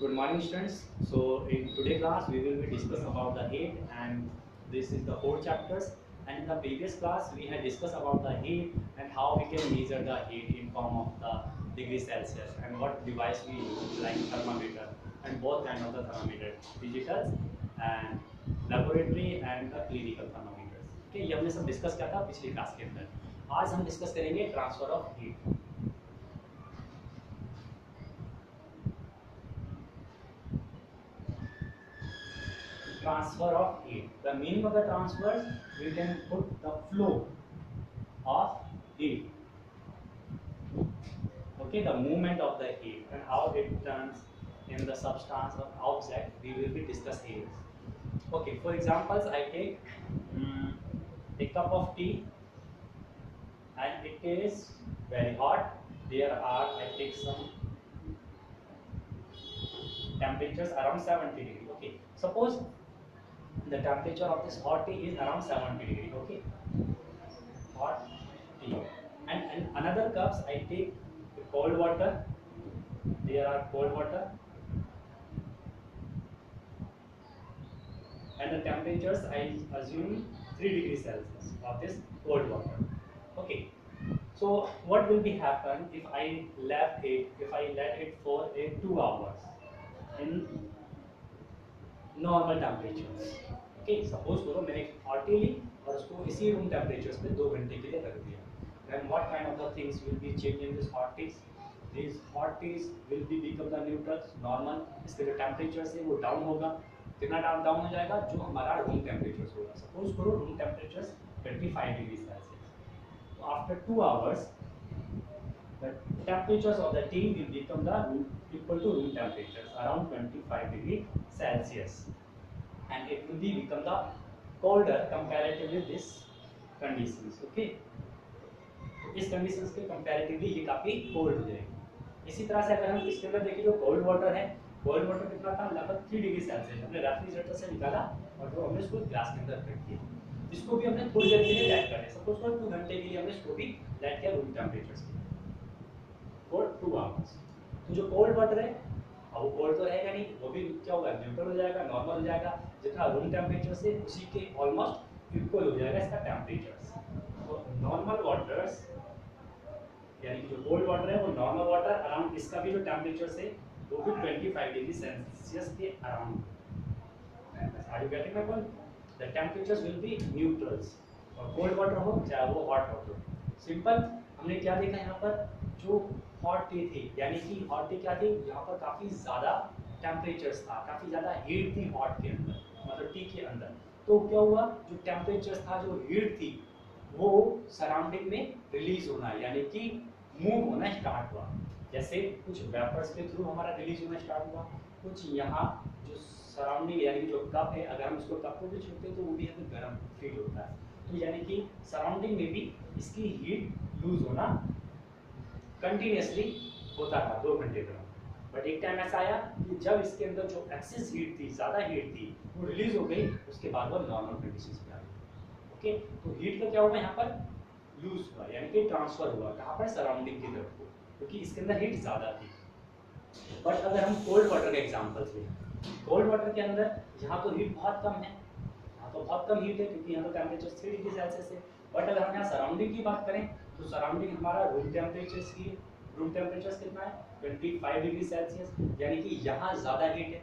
Good morning, students. So in today class we will be discuss about the heat, and this is the 4 chapters. And in the previous class we had discussed about the heat and how we can measure the heat in form of the degree Celsius and what device we use like thermometer and both kind of the thermometer, digital and laboratory and the clinical thermometers. Okay, ये हमने सब discuss किया था पिछली class के अंदर. आज हम डिस्कस करेंगे transfer of heat. Transfer of heat. The meaning of the transfer, we can put the flow of heat. Okay, the movement of the heat and how it turns in the substance or object we will be discussing here. Okay, for examples, I take a cup of tea and it is very hot. I take some temperatures around 70 degree. Okay, suppose the temperature of this hot tea is around 70 degree. Okay, hot tea. And in another cups I take the cold water. There are cold water and the temperatures I assume 3 degrees Celsius of this cold water. Okay, so what will be happen if I let it for a 2 hours in normal temperature. Okay, suppose करो मैंने एक hot T ली और उसको इसी room temperatures पे 2 घंटे के लिए रख दिया. Then what kind of the things will be change in this hot teas. This hot teas will be become the neutrals normal. इसके जो टेम्परेचर है वो डाउन होगा. कितना डाउन हो जाएगा? जो हमारा रूम टेम्परेचर होगा. सपोज करो रूम टेम्परेचर 25 डिग्री सेल्सियस. तो after 2 hours the temperatures of the tea will become the equal to room temperatures around 25 degree Celsius, and it will be become the colder comparatively this conditions. Okay, इस conditions के comparatively ये काफी cold हो जाएगी. इसी तरह से अगर हम इसके अंदर देखें जो cold water है, cold water कितना था? लगभग 3 डिग्री सेल्सियस हमने रेफ्रिजरेटर से निकाला और जो हमने इसको ग्लास के अंदर रख दिया. इसको भी हमने थोड़ी देर के लिए लाइट कर दिया. सपोज करो 2 घंटे के लिए हमने इसको भी लाइट किया रूम टेम्परेचर फॉर 2 आवर्स. तो जो कोल्ड वाटर है वो कोल्ड तो रहेगा नहीं, वो भी क्या होगा? न्यूट्रल हो जाएगा, नॉर्मल हो जाएगा. जितना रूम टेम्परेचर से उसी के ऑलमोस्ट इक्वल हो जाएगा इसका टेम्परेचर. तो नॉर्मल वाटर्स यानी कि जो कोल्ड वाटर है वो नॉर्मल वाटर अराउंड इसका भी जो टेम्परेचर से वो भी 25 डिग्री सेल्सियस के around. Are you getting my point? The temperatures will be neutrals और कोल्ड वाटर हो चाहे वो हॉट वाटर. सिंपल. हमने क्या देखा यहाँ पर? जो हॉट टी थी यानी कि हॉट टी क्या थी? यहाँ पर काफ़ी ज़्यादा टेम्परेचर्स था, काफ़ी ज़्यादा हीट थी हॉट के अंदर, मतलब टी के अंदर. तो क्या हुआ? जो टेम्परेचर था, जो हीट थी, वो सराउंडिंग में रिलीज होना यानी कि मूव होना स्टार्ट हुआ. जैसे कुछ वेपर्स के थ्रू हमारा रिलीज होना स्टार्ट हुआ, कुछ यहाँ जो सराउंडिंग यानी जो कप है, अगर हम इसको कप को भी छूते हैं तो वो भी हमें गर्म फील होता है. तो यानी कि सराउंडिंग में भी इसकी हीट लूज होना कंटिन्यूसली होता था 2 घंटे तक. बट एक टाइम ऐसा आया कि जब इसके अंदर जो एक्सेस हीट थी, ज़्यादा हीट थी, वो रिलीज हो गई. उसके बाद वो नॉर्मल कंडीशंस में आ गई. ओके, तो हीट का क्या हुआ? यहाँ पर लूज हुआ यानी कि ट्रांसफर हुआ. कहाँ पर? सराउंडिंग की तरफ को, क्योंकि इसके अंदर हीट ज़्यादा थी. बट अगर हम कोल्ड वाटर का एग्जाम्पल लें, कोल्ड वाटर के अंदर यहाँ तो हीट बहुत कम है, यहाँ तो बहुत कम हीट है क्योंकि यहाँ तो टेम्परेचर 3 डिग्री सेल्सियस है. बट अगर हम यहाँ सराउंडिंग की बात करें तो सराउंडिंग हमारा रूम टेम्परेचर कितना है? 25 डिग्री सेल्सियस. यानी कि यहाँ ज़्यादा हीट है,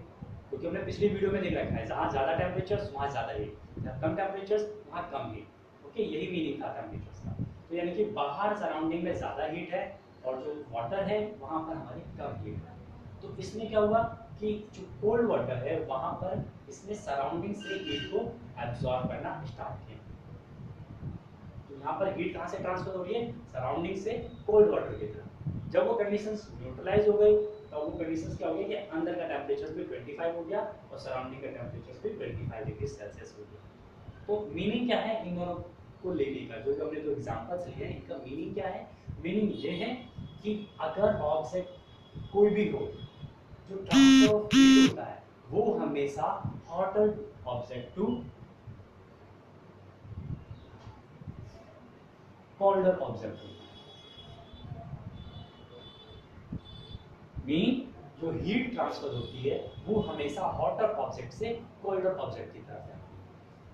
क्योंकि हमने पिछली वीडियो में देख रखा है जहाँ ज़्यादा टेम्परेचर वहाँ ज़्यादा हीट, जहाँ कम टेम्परेचर वहाँ कम हीट. ओके, यही मीनिंग था टेम्परेचर का. तो यानी कि बाहर सराउंडिंग में ज़्यादा हीट है और जो वाटर है वहाँ पर हमारी कम हीट है. तो इसमें क्या हुआ कि जो कोल्ड वाटर है वहाँ पर इसने सराउंडिंग से हीट को एब्जॉर्ब करना स्टार्ट किया. तो यहाँ पर हीट कहाँ से ट्रांसफर हो रही है? सराउंडिंग से कोल्ड वाटर की तरफ. जब वो कंडीशंस न्यूट्रलाइज हो गई तो वो कंडीशंस क्या हो गया कि अंदर का टेम्परेचर भी 25 हो गया और सराउंडिंग का टेम्परेचर भी 25 डिग्री सेल्सियस हो गया. तो मीनिंग क्या है इन दोनों को लेने का? जो हमने जो एग्जांपल्स लिए हैं इनका मीनिंग क्या है? मीनिंग ये है कि अगर ऑब्जेक्ट कोई भी हो, जो ट्रांसफर ऑफ हीट होता है वो हमेशा hotter object to colder object होता है. मीन जो हीट ट्रांसफर होती है वो हमेशा हॉटर ऑब्जेक्ट से कोल्डर ऑब्जेक्ट की तरफ जाती है।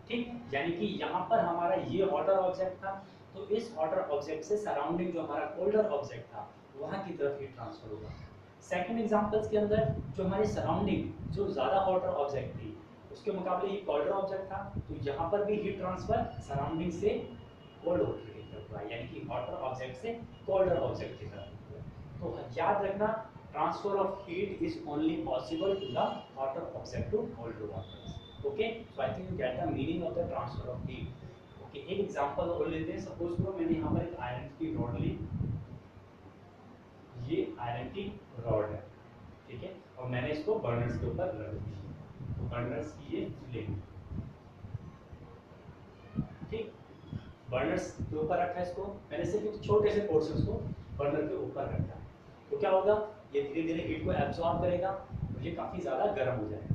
ठीक, यानी कि यहाँ पर हमारा ये हॉटर ऑब्जेक्ट था, तो इस हॉटर ऑब्जेक्ट से सराउंडिंग जो हमारा कोल्डर ऑब्जेक्ट था वहाँ की तरफ हीट ट्रांसफर होगा। सेकंड एग्जांपल्स के अंदर जो हमारी सराउंडिंग जो ज़्यादा हॉटर ऑब्जेक्ट थी उसके मुकाबले ये कोल्डर ऑब्जेक्ट था, तो यहाँ पर भी हीट ट्रांसफर सराउंडिंग से कोल्ड ऑब्जेक्ट की तरफ हुआ, यानी कि हॉटर ऑब्जेक्ट से कोल्डर ऑब्जेक्ट की तरफ हुआ। तो याद रखना, transfer of heat is only possible to the hotter object to colder object. Okay, so I think you get the meaning of the transfer of heat. Okay, एक example और लेते हैं। सपोज करो मैंने यहाँ पर एक आयरन की रॉड ली, ये आयरन की रॉड है, ठीक है, और मैंने इसको बर्नर्स के ऊपर रख दी, तो बर्नर्स की ये फ्लेम, ठीक, बर्नर्स के ऊपर रखा है इसको मैंने, सिर्फ छोटे से पोर्शंस को बर्नर के ऊपर रखा है, तो क्या होगा, ये धीरे धीरे हीट को एब्जॉर्ब करेगा और ये काफ़ी ज़्यादा गर्म हो जाएगा।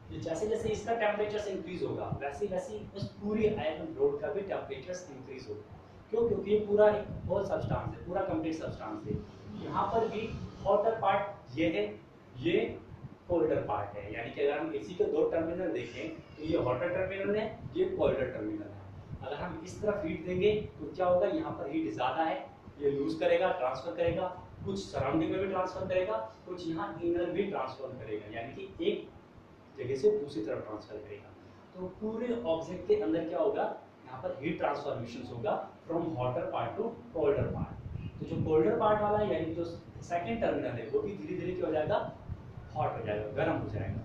तो जैसे जैसे इसका टेम्परेचर इंक्रीज होगा वैसे वैसे उस पूरी आयरन रॉड का भी टेम्परेचर इंक्रीज होगा। क्यों? क्योंकि ये पूरा एक होल सब्सटेंस है, पूरा कंप्लीट सब्सटेंस है। यहाँ पर भी हॉटर पार्ट ये है, ये कोल्डर पार्ट है, यानी कि अगर हम एसी के दो टर्मिनल देखें तो ये हॉटर टर्मिनल है, ये कोल्डर टर्मिनल है। अगर हम इस तरफ हीट देंगे तो क्या होगा, यहाँ पर हीट ज़्यादा है, ये लूज करेगा, ट्रांसफर करेगा, कुछ सराउंडिंग में भी ट्रांसफर करेगा, कुछ यहाँ इनर भी ट्रांसफर करेगा, यानी कि एक जगह से दूसरी तरफ ट्रांसफर करेगा। तो पूरे ऑब्जेक्ट के अंदर क्या होगा, यहाँ पर हीट ट्रांसफॉर्मेशन होगा from hotter part two colder part. तो जो कोल्डर पार्ट वाला है यानी जो सेकंड टर्मिनल है वो भी धीरे धीरे क्या हो जाएगा, हॉट हो जाएगा, गर्म हो जाएगा।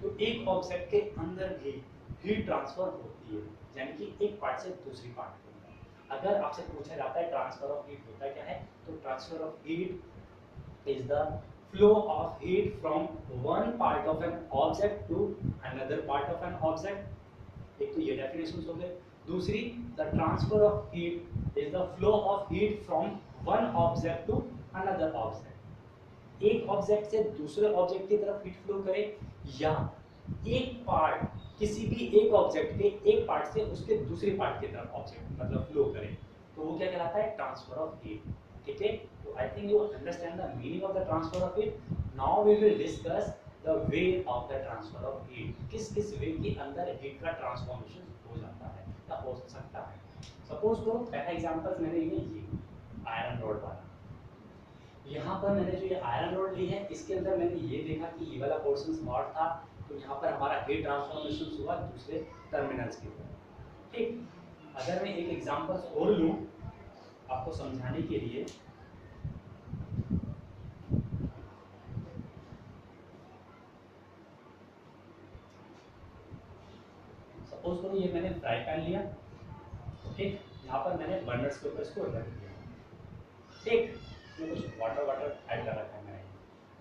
तो एक ऑब्जेक्ट के अंदर भी हीट ट्रांसफर होती है, यानी कि एक पार्ट से दूसरी पार्ट में। अगर आपसे पूछा जाता है ट्रांसफर ऑफ हीट होता क्या है, तो transfer of heat is the flow of heat from one part of an object to another part of an object। एक तो ये डेफिनेशंस हो गए। दूसरी, the transfer of heat is the flow of heat from one object to another object। एक object से दूसरे object की तरफ हीट फ्लो करे, या एक पार्ट किसी भी एक ऑब्जेक्ट के एक पार्ट से उसके दूसरे पार्ट की तरफ ऑब्जेक्ट मतलब फ्लो करे, तो वो क्या कहलाता है, ट्रांसफर ऑफ हीट। ठीक है, तो I think you understand the meaning of the transfer of heat. Now we will discuss the way of the transfer of heat। किस किस वे के अंदर हीट का ट्रांसफॉर्मेशन हो जाता है या हो सकता है। सपोज करो पहला एग्जांपल मैंने लिया ये आयरन रॉड वाला। यहाँ पर मैंने जो ये आयरन रॉड ली है इसके अंदर मैंने ये देखा कि ये वाला पोर्शन हॉट था, तो यहाँ पर हमारा हीट ट्रांसफॉर्मेशन हुआ दूसरे टर्मिनल्स की तरफ। ठीक, अगर मैं एक एग्जांपल और लूँ आपको समझाने के लिए, सपोज करो ये मैंने फ्राई पैन लिया, ठीक, यहाँ पर मैंने बर्नर्स के ऊपर इसको रख दिया, ठीक, इसमें कुछ वाटर ऐड कर रखा है मैंने,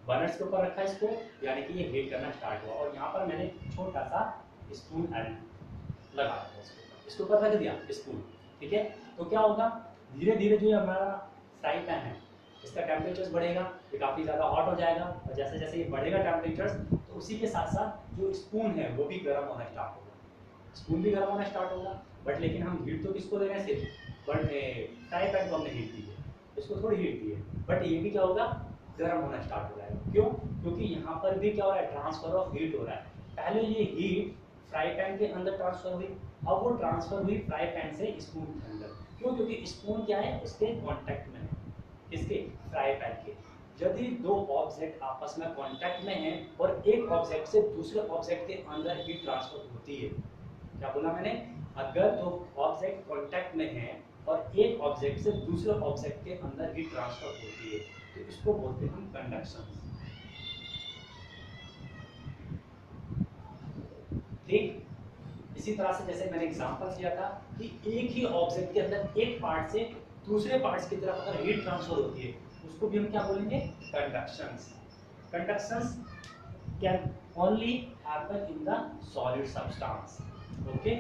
बर्नर्स के ऊपर रखा है इसको, यानी कि ये हीट करना स्टार्ट हुआ, और यहाँ पर मैंने छोटा सा स्पून ऐड लगा दिया इसके ऊपर रख दिया स्पून। ठीक है, तो क्या होगा, धीरे धीरे जो हमारा फ्राई पैन है इसका टेम्परेचर बढ़ेगा, ये काफ़ी ज़्यादा हॉट हो जाएगा, और जैसे जैसे ये बढ़ेगा टेम्परेचर तो उसी के साथ साथ जो स्पून है वो भी गर्म होना स्टार्ट होगा, स्पून भी गर्म होना स्टार्ट होगा। बट लेकिन हम हीट तो किसको दे रहे हैं, सिर्फ बट फ्राई पैन को हमने हीट दी है, इसको थोड़ी हीट दी है, बट ये भी क्या होगा, गर्म होना स्टार्ट हो जाएगा। क्यों? क्योंकि यहाँ पर भी क्या हो रहा है, ट्रांसफर ऑफ हीट हो रहा है। पहले ये हीट फ्राई पैन के अंदर ट्रांसफर हुई, अब वो ट्रांसफर हुई फ्राई पैन से स्पून के अंदर। क्यों? क्योंकि स्पून क्या है, उसके कॉन्टैक्ट में है, इसके फ्राई पैन के। यदि दो ऑब्जेक्ट आपस में कॉन्टैक्ट में हैं और एक ऑब्जेक्ट से दूसरे ऑब्जेक्ट के अंदर हीट ट्रांसफर होती है, क्या बोला मैंने, अगर दो ऑब्जेक्ट कॉन्टैक्ट में हैं और एक ऑब्जेक्ट से दूसरे ऑब्जेक्ट के अंदर हीट ट्रांसफर होती है तो इसको बोलते हैं हम कंडक्शन। ठीक, इसी तरह से जैसे मैंने एग्जांपल दिया था कि एक ही ऑब्जेक्ट के अंदर एक पार्ट से दूसरे पार्ट्स की तरफ अगर हीट ट्रांसफर होती है उसको भी हम क्या बोलेंगे, conductions. Conductions can only happen in the solid substance. Okay,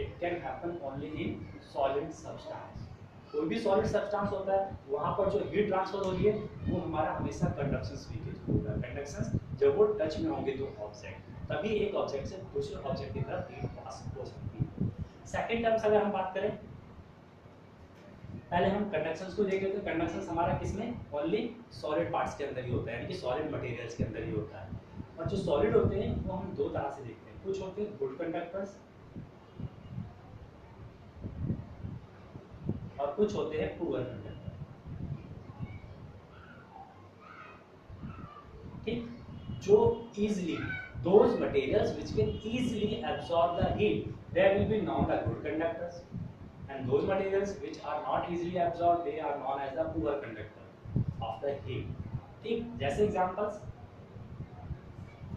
it can happen only in solid substance. कोई भी सॉलिड सब्सटेंस होता है वहां पर जो हीट ट्रांसफर हो रही है वो हमारा हमेशा कंडक्शंस लीकेज होगा। कंडक्शंस जब वो टच में होंगे दो ऑब्जेक्ट, तभी एक ऑब्जेक्ट से दूसरे ऑब्जेक्ट की तरफ हीट पास हो सकती है। सेकंड टर्म्स अगर हम बात करें, पहले हम कंडक्शंस को देख लेते हैं। कंडक्शंस हमारा किसमें, ओनली सॉलिड पार्ट्स के अंदर ही होता है, यानी कि सॉलिड मटेरियल्स के अंदर ही होता है। और जो सॉलिड होते हैं वो हम दो तरह से देखते हैं, कुछ होते हैं गुड कंडक्टर्स और कुछ होते हैं पुअर कंडक्टर। ठीक, जो easily those materials which can easily absorb the heat, they will be known as good conductors, and those materials which are not easily absorbed, they are known as the poor conductor of the heat. ठीक, जैसे examples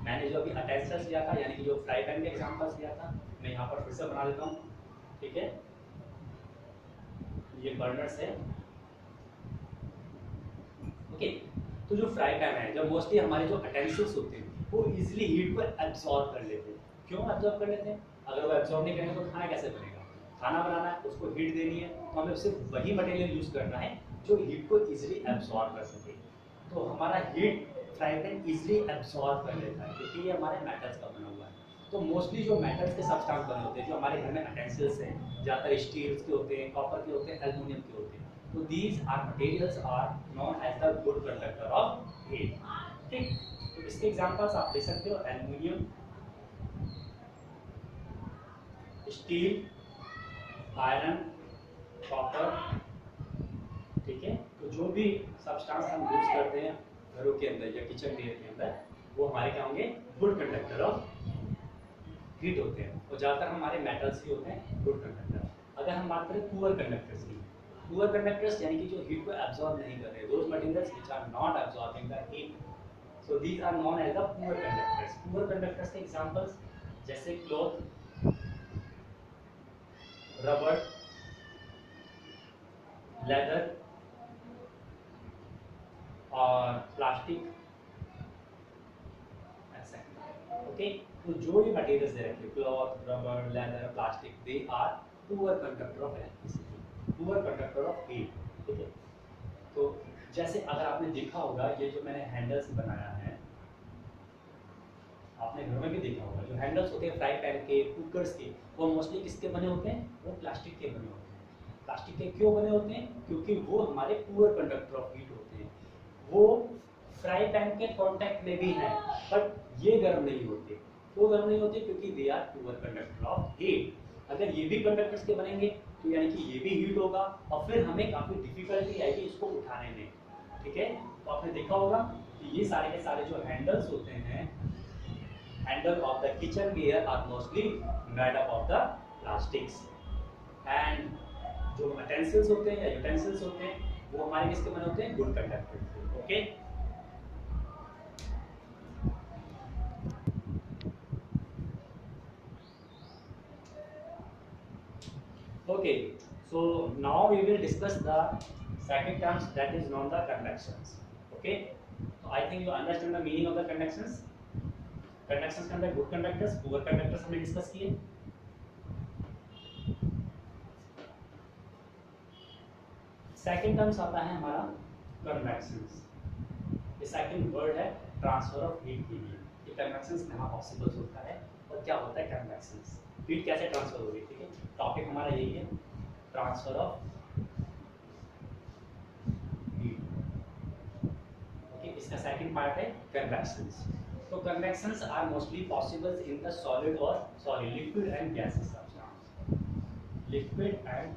मैंने जो अभी attentions लिया था, यानी कि जो फ्राई पैन के एग्जांपल्स लिया था, मैं यहाँ पर फिर से बना देता हूँ। ठीक है, ये बर्नर्स है। ओके, तो जो फ्राई पैन है, जब मोस्टली हमारे जो अटेंसिल्स होते हैं वो इजीली हीट को एब्जॉर्ब कर लेते हैं। क्यों एब्जॉर्ब कर लेते हैं? अगर वो एब्जॉर्ब नहीं करेंगे तो खाना कैसे बनेगा? खाना बनाना है, उसको हीट देनी है, तो हमें सिर्फ वही मटेरियल यूज करना है जो हीट को इजीली एब्जॉर्ब कर सके। तो हमारा heat fry pan easily absorb कर लेता है क्योंकि ये हमारे मेटल्स का बना हुआ है। तो मोस्टली जो मेटल्स के सब्सटेंस बने होते हैं, जो हमारे घर में अटेंसिल्स हैं, ज़्यादातर स्टील्स के होते हैं, कॉपर के होते हैं, एल्युमिनियम के होते हैं। तो these are materials are known as the good conductor of heat. ठीक, तो इसके एग्जांपल्स आप ले सकते हो, एल्युमिनियम, स्टील, आयरन, कॉपर। ठीक है, तो जो भी सब्सटेंस हम यूज करते हैं घरों के अंदर या किचन वेयर के अंदर, वो हमारे क्या होंगे? गुड कंडक्टर ऑफ हीट होते हैं। और ज़्यादातर हमारे मेटल्स ही होते हैं गुड कंडक्टर। अगर हम बात करें पुअर कंडक्टर्स की, पुअर कंडक्टर्स यानी कि जो हीट को एब्जॉर्ब नहीं कर रहे, those materials which are not absorbing the heat, so these are known as the poor conductors. Poor conductors के एग्जांपल्स जैसे क्लॉथ, रबर, लेदर और प्लास्टिक, एक्सेट्रा। ओके, तो जो ये मटेरियल्स दे रखे, cloth, rubber, leather, plastic, they are poor conductor of electricity, poor conductor of heat. ठीक है, तो जैसे अगर आपने देखा होगा, ये जो मैंने हैंडल्स बनाया है, आपने घर में भी देखा होगा, जो हैंडल्स होते हैं फ्राई पैन के, कुकर्स के, वो मोस्टली किसके बने होते हैं? वो प्लास्टिक के बने होते हैं। प्लास्टिक के क्यों बने होते हैं? क्योंकि वो हमारे पुअर कंडक्टर ऑफ हीट होते हैं। वो फ्राई पैन के कांटेक्ट में भी हैं, बट ये गर्म नहीं होते। क्यों गर्म नहीं होते? क्योंकि they are poor conductor of heat. अगर ये भी कंडक्टर्स के बनेंगे तो यानी कि ये भी हीट होगा और फिर हमें काफ़ी डिफिकल्टी आएगी इसको उठाने में। ठीक है, तो आपने देखा होगा कि ये सारे के सारे जो हैंडल्स होते हैं, handle of the kitchenware are mostly made up of the plastics, and जो utensils होते हैं या utensils होते हैं वो हमारे किसके बने होते हैं? गुड कंडक्टर से। Okay, okay, so now we will discuss the second terms, that is known the conductions. Okay, so I think you understand the meaning of the conductions. कंडक्शंस के अंदर गुड कंडक्टर्स, पुअर कंडक्टर्स हमने discuss किए। Second terms आता है हमारा कन्वेक्शंस। ये second word है transfer of heat के लिए। ये कन्वेक्शंस कहाँ पॉसिबल होता है और क्या होता है कन्वेक्शंस, हीट कैसे ट्रांसफर होगी। ठीक है, टॉपिक हमारा यही है, ट्रांसफर ऑफ हीट। ओके, इसका सेकंड पार्ट है कन्वेक्शंस। So convections are mostly possible in the liquid and gaseous substance. Liquid and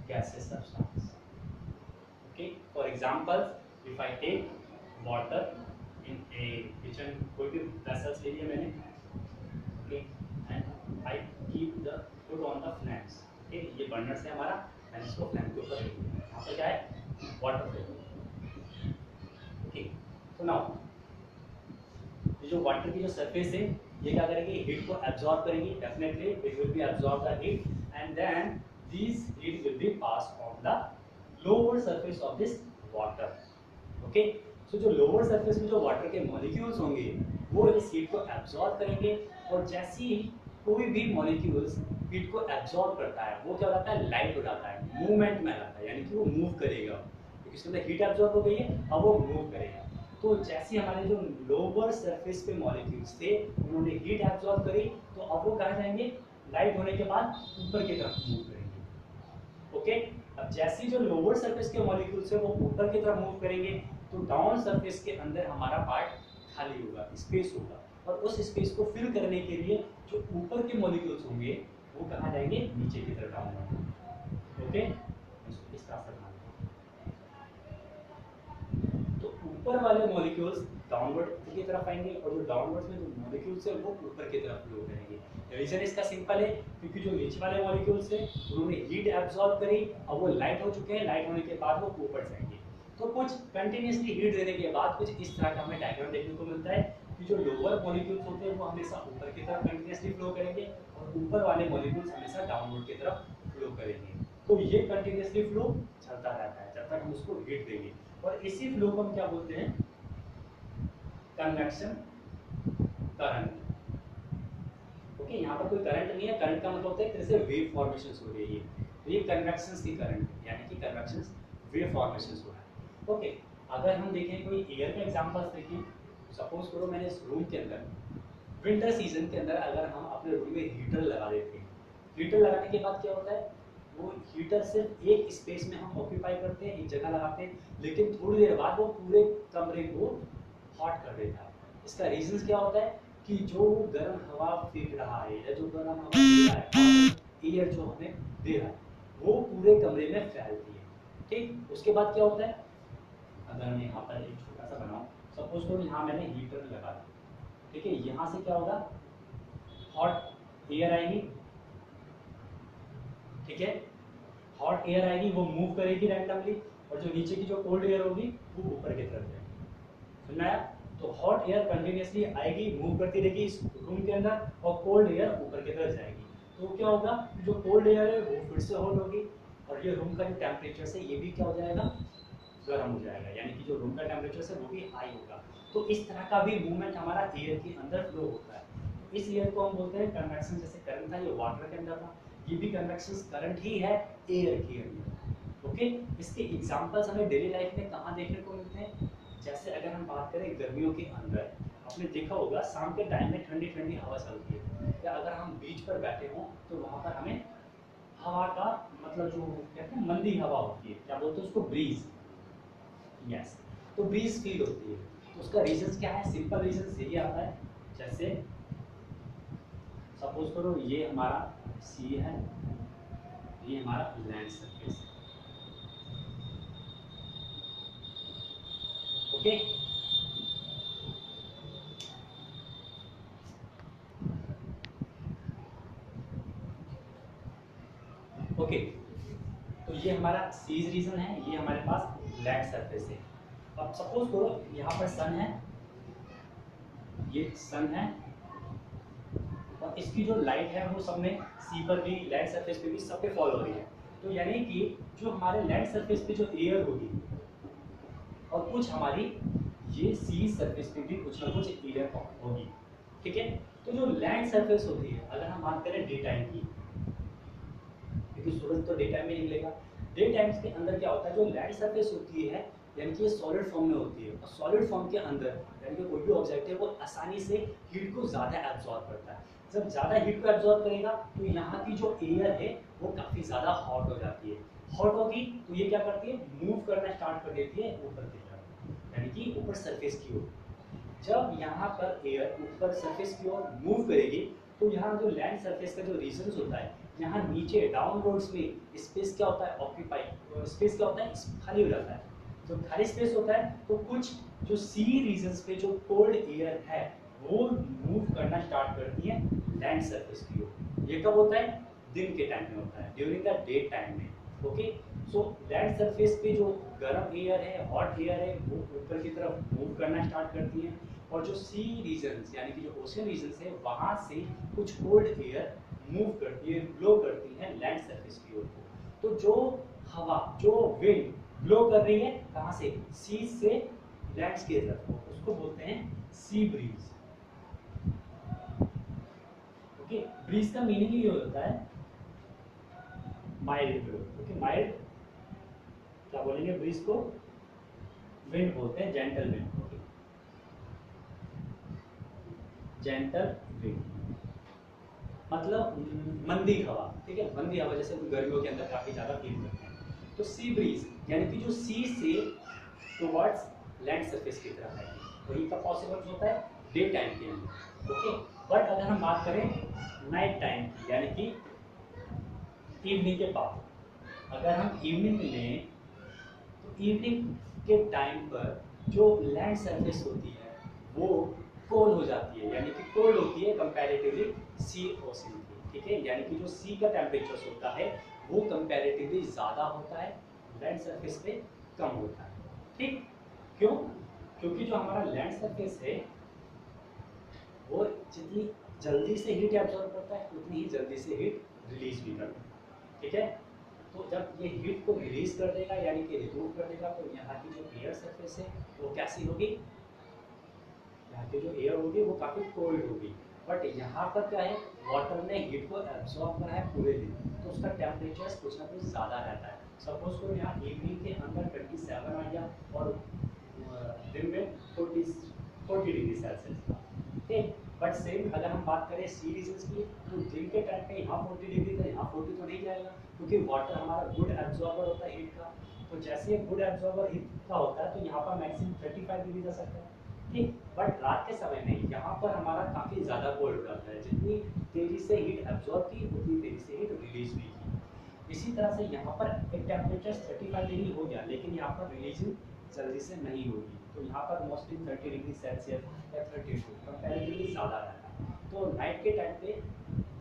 gaseous substance. Okay. For example, if I take water in a kitchen, कोई भी vessels ले लिया मैंने, okay, and I keep the put on the flames. Okay, ये burner से हमारा, मैंने इसको फ्लेम के ऊपर रख दिया। यहाँ पे क्या है? Water flame. Okay. So now जो वाटर की जो सरफेस है ये क्या करेगी? हीट को एब्जॉर्ब करेगी। Definitely it will be absorb the heat and then this heat will be pass on the lower surface of this water. Okay, so जो लोअर सरफेस में जो वाटर के मॉलिक्यूल्स होंगे वो इस हीट को एब्जॉर्ब करेंगे, और जैसे ही कोई भी मॉलिक्यूल्स हीट को एब्जॉर्ब करता है वो क्या हो जाता है? लाइट हो जाता है, मूवमेंट में आ जाता है, यानी कि वो मूव करेगा क्योंकि इसके अंदर हीट एब्जॉर्ब हो गई है, अब वो मूव करेगा। तो जैसे हमारे जो लोअर सरफेस पे मॉलिक्यूल्स थे उन्होंने हीट एब्जॉर्ब करी, तो अब वो कहाँ जाएंगे? लाइट होने के बाद ऊपर की तरफ मूव करेंगे। ओके। अब जैसे जो लोअर सरफेस के मॉलिक्यूल्स है वो ऊपर की तरफ मूव करेंगे तो डाउन सरफेस के अंदर हमारा पार्ट खाली होगा, स्पेस होगा, और उस स्पेस को फिल करने के लिए जो ऊपर के मॉलिक्यूल्स होंगे वो कहाँ जाएंगे, नीचे की तरफ डाउनवर्ड। ओके, इसको इस तरह से बनाना। तो ऊपर वाले मॉलिक्यूल्स डाउनवर्ड की तरफ आएंगे और जो डाउनवर्ड में जो मॉलिक्यूल्स है वो ऊपर की तरफ फ्लो करेंगे। रीजन इसका सिंपल है, क्योंकि जो नीचे वाले मॉलिक्यूल्स है उन्होंने हीट एब्जॉर्ब करी, अब वो लाइट हो चुके हैं, लाइट होने के बाद वो ऊपर जाएंगे। तो कुछ कंटिन्यूसली हीट देने के बाद कुछ इस तरह का हमें डायग्राम देखने को मिलता है कि जो लोअर मॉलिक्यूल्स होते हैं वो हमेशा ऊपर की तरफ कंटिन्यूसली फ्लो करेंगे और ऊपर वाले मॉलिक्यूल्स हमेशा डाउनवर्ड की तरफ फ्लो करेंगे। तो ये कंटिन्यूसली फ्लो चलता रहता है जब तक हम उसको हीट देंगे, और इसी फ्लो को हम क्या बोलते हैं, कन्वेक्शन करंट। ओके, यहाँ पर कोई करंट नहीं है, करंट का मतलब होता है एक तरह से वेव फॉर्मेशंस हो रही है, तो ये कन्वेक्शंस की करंट है, यानी कि कन्वेक्शंस वेव फॉर्मेशंस हो रहा है। ओके, अगर हम देखें कोई एयर का एग्जांपल्स देखें, सपोज करो मैंने इस रूम के अंदर विंटर सीजन के अंदर अगर हम अपने रूम में हीटर लगा देते हैं, हीटर लगाने के बाद क्या होता है, वो हीटर सिर्फ एक स्पेस में हम ऑक्यूपाई करते हैं, एक जगह लगाते हैं, लेकिन थोड़ी देर बाद वो पूरे कमरे को हॉट कर देता है। इसका रीजन क्या होता है कि जो गर्म हवा फेंक रहा है या जो गर्म हवा दे रहा है, एयर जो हमें दे रहा है, वो पूरे कमरे में फैलती है। ठीक, उसके बाद क्या होता है, अगर मैं यहाँ पर एक छोटा सा बनाऊं, सपोज करो यहाँ मैंने हीटर लगा दिया, ठीक है, यहाँ से क्या होगा, हॉट एयर आएगी, ठीक है, हॉट एयर आएगी, वो मूव करेगी रैंडमली, और जो नीचे की जो कोल्ड एयर होगी वो ऊपर की तरफ जाएगी। समझ आया? तो हॉट एयर कंटिन्यूसली आएगी, मूव करती रहेगी इस रूम के अंदर, और कोल्ड एयर ऊपर की तरफ जाएगी। तो क्या होगा, जो कोल्ड एयर है वो फिर से हॉट होगी, और ये रूम का जो टेम्परेचर है ये भी क्या हो जाएगा, गर्म हो जाएगा, यानी कि जो रूम का टेम्परेचर है वो भी हाई होगा। तो इस तरह का भी मूवमेंट हमारा एयर के अंदर फ्लो होता है। इस एयर को हम बोलते हैं कन्वेक्शन। जैसे करंट था, ये वाटर के अंदर था, ये भी कन्वेक्शन करंट ही है एयर के अंदर। ओके, इसके एग्जांपल्स हमें डेली लाइफ में कहाँ देखने को मिलते हैं, जैसे अगर हम बात करें गर्मियों के अंदर, आपने देखा होगा शाम के टाइम में ठंडी ठंडी हवा चलती है, या अगर हम बीच पर बैठे हों तो वहाँ पर हमें हवा का मतलब जो कहते हैं मंदी हवा होती है, क्या बोलते हैं उसको, ब्रीज। यस, तो ब्रीज फील होती है। तो उसका रीजन क्या है, सिंपल रीजन यही आता है, जैसे सपोज करो ये हमारा सी है, ये हमारा लैंड सरफेस है। ओके, ओके, तो ये हमारा सीज रीजन है, ये हमारे पास लैंड सरफेस है। अब सपोज करो यहाँ पर सन है, ये सन है, और इसकी जो लाइट है वो सब में सी पर भी, लैंड सरफेस पे भी, सब पे फॉल हो रही है। तो यानी कि जो हमारे लैंड सरफेस पे जो एयर होगी, और कुछ हमारी ये सी सरफेस पे भी कुछ ना कुछ एयर होगी, ठीक है। तो जो लैंड सरफेस होती है, अगर हम बात करें डे टाइम की, क्योंकि सूरज तो डे टाइम में निकलेगा, डे टाइम्स के अंदर क्या होता है, जो लैंड सरफेस होती है यानी कि ये सॉलिड फॉर्म में होती है, और सॉलिड फॉर्म के अंदर यानी कि कोई भी ऑब्जेक्ट है वो आसानी से हीट को ज़्यादा एब्जॉर्ब करता है। जब ज़्यादा हीट को एब्जॉर्ब करेगा तो यहाँ की जो एयर है वो काफ़ी ज़्यादा हॉट हो जाती है। हॉट होगी तो ये क्या करती है, मूव करना स्टार्ट कर देती है ऊपर की तरफ, यानी कि ऊपर सरफेस की ओर। जब यहाँ पर एयर ऊपर सरफेस की ओर मूव करेगी तो यहाँ जो लैंड सरफेस का जो रीजन होता है, यहाँ नीचे डाउनवर्ड्स में स्पेस क्या होता है, ऑक्यूपाई, स्पेस क्या होता है, खाली हो जाता है। जब खाली स्पेस होता है तो कुछ जो सी रीजन्स पे जो कोल्ड एयर है वो मूव करना स्टार्ट करती है लैंड सरफेस की ओर। ये कब होता है, दिन के टाइम में होता है, ड्यूरिंग द डे टाइम में। ओके, सो लैंड सरफेस पे जो गर्म एयर है, हॉट एयर है, वो ऊपर की तरफ मूव करना स्टार्ट करती है, और जो सी रीजन्स यानी कि जो ओशन रीजन्स है वहाँ से कुछ कोल्ड एयर मूव करती है, ब्लो करती है लैंड सरफेस की ओर को। तो जो हवा, जो विंड ब्लो कर रही है कहाँ से, सी से लैंड्स की तरफ, उसको बोलते हैं सी ब्रीज। ओके, ब्रीज का मीनिंग ये होता है माइल्ड ब्लो। ओके, माइल्ड क्या बोलेंगे, ब्रीज को विंड बोलते हैं, gentle wind. Okay, gentle wind. मतलब मंदी हवा, ठीक है, मंदी हवा जैसे गर्मियों के अंदर काफी ज्यादा फील करते हैं। तो सी ब्रीज यानी कि जो सी से टुवर्ड्स लैंड सरफेस की तरफ है, वही का पॉसिबल होता है डे टाइम के अंदर, ओके। बट अगर हम बात करें नाइट टाइम की, यानी कि इवनिंग के बाद, अगर हम इवनिंग में लें तो इवनिंग के टाइम पर जो लैंड सरफेस होती है वो कोल्ड हो जाती है, यानी कि कोल्ड होती है कंपैरेटिवली सी ओशन की, ठीक है। यानी कि जो सी का टेम्परेचर होता है वो कंपैरेटिवली ज़्यादा होता है, लैंड सरफेस पे कम होता है, ठीक। क्यों? क्योंकि जो हमारा लैंड सरफेस है वो जितनी जल्दी से हीट एब्जॉर्ब करता है उतनी ही जल्दी से हीट रिलीज भी करता है, ठीक है। तो जब ये हीट को रिलीज कर देगा यानी कि रिमूव कर देगा, तो यहाँ की जो एयर सरफेस है वो कैसी होगी, यहाँ की जो एयर होगी वो काफ़ी कोल्ड होगी। बट यहाँ पर क्या है, वाटर ने हीट को एब्जॉर्ब करा है पूरे दिन, तो उसका टेम्परेचर कुछ ना कुछ ज़्यादा रहता है। सपोज करो यहाँ इवनिंग के अंदर 27 आ गया और दिन में 40 डिग्री सेल्सियस का, ठीक। बट सेम अगर हम बात करें सी रीजन्स की, तो दिन के टाइम पे यहाँ 40 डिग्री था, यहाँ 40 तो नहीं जाएगा, क्योंकि वाटर हमारा गुड एब्जॉर्बर होता है हीट का। तो जैसे गुड एब्जॉर्बर हीट का होता है तो यहाँ पर मैक्सिमम 35 डिग्री जा सकता है, ठीक। बट रात के समय में यहाँ पर हमारा काफ़ी ज़्यादा कोल्ड हो जाता है, जितनी तेज़ी से हीट एब्जॉर्ब की उतनी तेज़ी से हीट रिलीज भी की। इसी तरह से यहाँ पर एक टेम्परेचर 35 डिग्री हो गया, लेकिन यहाँ पर रिलीजिंग जल्दी से नहीं होगी, तो यहाँ पर मोस्टली 30 डिग्री सेल्सियस या 32 कंपैरेटिवली ज़्यादा रहता है। तो नाइट के टाइम पे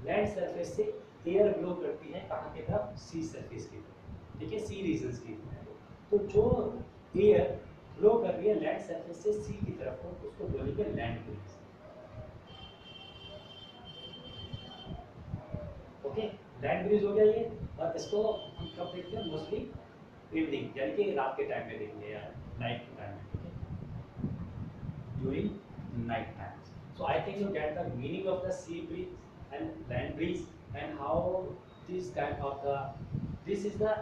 लैंड सरफेस से एयर ब्लो करती है कहाँ की तरफ, सी सरफेस की तरफ, ठीक है, सी रीजन्स की तरफ। तो जो एयर ब्लो कर रही है लैंड सरफेस से सी की तरफ को, उसको बोलेंगे land breeze, okay. Land breeze हो गया ये, और इसको हम कब देखते हैं, मोस्टली इवनिंग यानी कि रात के टाइम में देखेंगे या नाइट के टाइम में, ठीक है, during night time. So I think you get the meaning of the sea breeze and land breeze and how this kind of the, this is the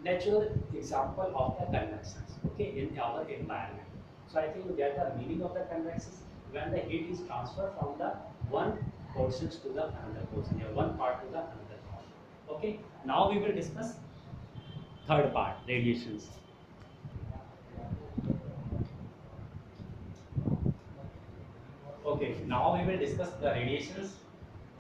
natural example of the convections, okay, in our environment. So I think you get the meaning of the convections when the heat is transferred from the one portions to the another portion, or one part to the another part, okay. Now we will discuss third part, radiations. Okay, now we will discuss the radiations.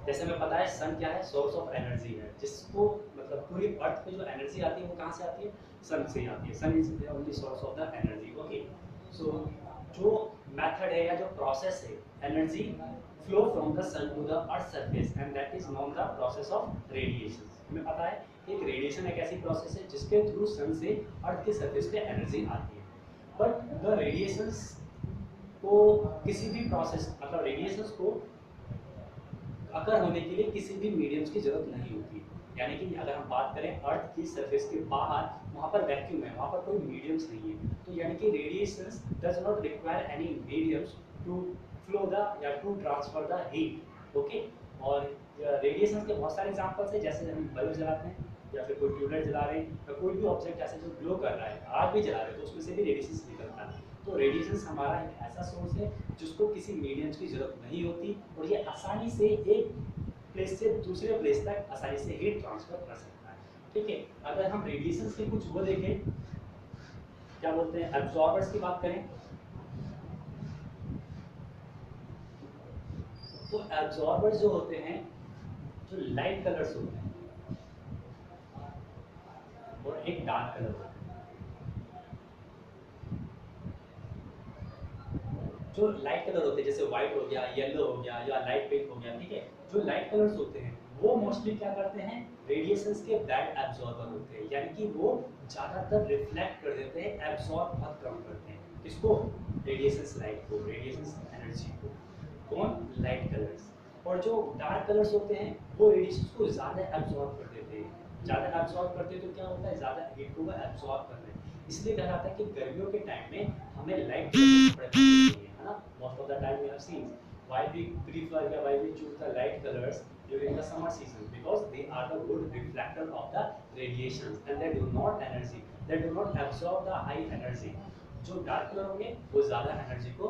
जैसे हमें पता है सन क्या है, source of energy है, जिसको मतलब पूरी अर्थ पे जो एनर्जी आती है वो कहाँ से आती है, सन से आती है। Sun is the only source of the energy, okay. So जो मेथड है या जो प्रोसेस है, energy flow from the sun to the earth surface and that is known the process of radiation. हमें पता है एक रेडिएशन एक ऐसी प्रोसेस है जिसके थ्रू सन से अर्थ के सरफेस पे एनर्जी आती है। बट द रेडिएशंस को किसी भी प्रोसेस, मतलब रेडिएशंस को अकर होने के लिए किसी भी मीडियम्स की जरूरत नहीं होती। यानी कि अगर हम बात करें अर्थ की सरफेस के बाहर, वहाँ पर वैक्यूम है, वहाँ पर कोई मीडियम्स नहीं है, तो यानी कि radiations does not require any mediums to flow the या to transfer the heat, okay. और रेडिएशंस के बहुत सारे एग्जांपल्स हैं, जैसे हम बल्ब जलाते हैं या फिर कोई ट्यूबलाइट जला रहे हैं या कोई भी ऑब्जेक्ट ऐसे जो ग्लो कर रहा है, आग भी जला रहे हैं, तो उसमें से भी रेडिएशंस निकलता है। तो रेडिएशंस हमारा एक ऐसा सोर्स है जिसको किसी मीडियम्स की जरूरत नहीं होती, और ये आसानी से एक प्लेस से दूसरे प्लेस तक आसानी से हीट ट्रांसफर कर सकता है, ठीक है। अगर हम रेडिएशंस के कुछ वो देखें, क्या बोलते हैं, एब्जॉर्बर्स की बात करें, तो एब्जॉर्बर्स जो होते हैं, जो लाइट कलर्स होते हैं और एक डार्क कलर होता है। जो लाइट कलर होते हैं जैसे व्हाइट हो गया, येलो हो गया या लाइट पिंक हो गया, ठीक है, जो लाइट कलर्स होते हैं वो मोस्टली क्या करते हैं, रेडिएशंस के बैड एब्जॉर्बर होते हैं, यानी कि वो ज़्यादातर रिफ्लेक्ट कर देते हैं, एब्जॉर्ब बहुत कम करते हैं। किसको, रेडिएशंस लाइट को, रेडिएशंस एनर्जी को। कौन, लाइट कलर्स। और जो डार्क कलर्स होते हैं वो रेडिएशंस को ज़्यादा एब्जॉर्ब कर देते हैं, ज़्यादा एब्जॉर्ब करते हैं तो क्या होता है, ज़्यादा हीट को वो एब्जॉर्ब कर लेते हैं। इसलिए कहा जाता है कि गर्मियों के टाइम में हमें लाइट कलर चाहिए, है ना। Most of the time we have seen why we prefer या why we choose the light colors during the summer season, because they are the good reflector of the radiations and they do not energy, they do not absorb the high energy। जो dark colour होंगे वो ज़्यादा energy को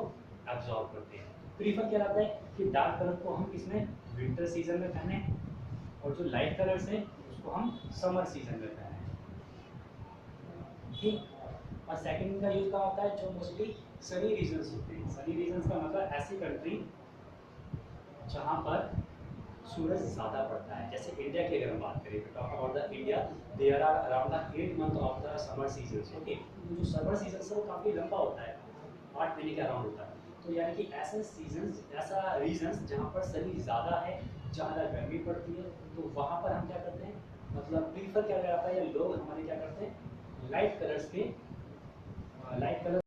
absorb करते हैं, prefer क्या रहता है कि डार्क कलर को हम किसमें विंटर सीजन में पहने और जो लाइट कलर्स हैं उसको हम समर सीजन में पहने। ठीक। और सेकंड का यूज क्या होता है, जो मोस्टली सनी रीजन्स होते हैं। सनी रीजन्स का मतलब ऐसी कंट्री जहाँ पर सूरज ज़्यादा पड़ता है। जैसे इंडिया की अगर हम बात करें, talk about the India, there are around the 8 month of the summer season. Okay, तो जो समर सीजन है वो काफ़ी लंबा होता है, 8 महीने के अराउंड होता है। तो यानी कि ऐसे सीजन्स, ऐसा रीजन्स जहाँ पर सनी ज़्यादा है, ज़्यादा गर्मी पड़ती है, तो वहाँ पर हम क्या करते हैं, मतलब प्रीफर क्या जाता है या लोग हमारे क्या करते हैं, लाइट कलर्स के, लाइट कलर